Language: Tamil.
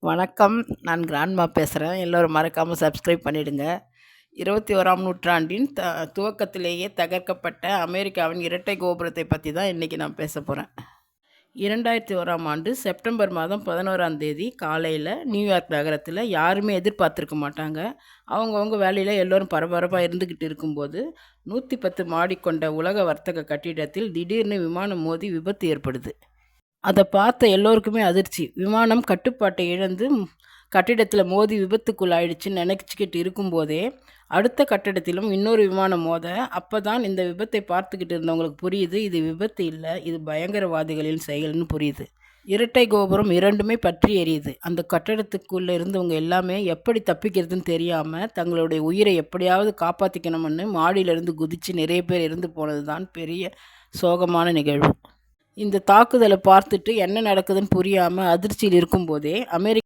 வணக்கம். நான் கிராண்ட்மா பேசுகிறேன். எல்லோரும் மறக்காமல் சப்ஸ்கிரைப் பண்ணிடுங்க. 21ஆம் நூற்றாண்டின் துவக்கத்திலேயே தகர்க்கப்பட்ட அமெரிக்காவின் இரட்டை கோபுரத்தை பற்றி தான் இன்றைக்கி நான் பேச போகிறேன். 2001ஆம் ஆண்டு செப்டம்பர் மாதம் 11ஆம் தேதி காலையில் நியூயார்க் நகரத்தில் யாருமே எதிர்பார்த்துருக்க மாட்டாங்க. அவங்கவுங்க வேலையில் எல்லோரும் பரபரப்பாக இருந்துக்கிட்டு இருக்கும்போது 110 மாடி கொண்ட உலக வர்த்தக கட்டிடத்தில் திடீர்னு விமானம் மோதி விபத்து ஏற்படுது. அதை பார்த்த எல்லோருக்குமே அதிர்ச்சி. விமானம் கட்டுப்பாட்டை இழந்து கட்டிடத்தில் மோதி விபத்துக்குள்ளாயிடுச்சுன்னு நினச்சிக்கிட்டு இருக்கும்போதே அடுத்த கட்டிடத்திலும் இன்னொரு விமானம் மோத அப்போ தான் இந்த விபத்தை பார்த்துக்கிட்டு இருந்தவங்களுக்கு புரியுது, இது விபத்து இல்லை, இது பயங்கரவாதிகளின் செயல்னு புரியுது. இரட்டை கோபுரம் இரண்டுமே பற்றி எரியுது. அந்த கட்டடத்துக்குள்ளே இருந்தவங்க எல்லாமே எப்படி தப்பிக்கிறதுன்னு தெரியாமல் தங்களுடைய உயிரை எப்படியாவது காப்பாற்றிக்கணும்னு மாடியிலிருந்து குதித்து நிறைய பேர் இறந்து போனது தான் பெரிய சோகமான நிகழ்வு. இந்த தாக்குதலை பார்த்துட்டு என்ன நடக்குதுன்னு புரியாமல் அதிர்ச்சியில் இருக்கும்போதே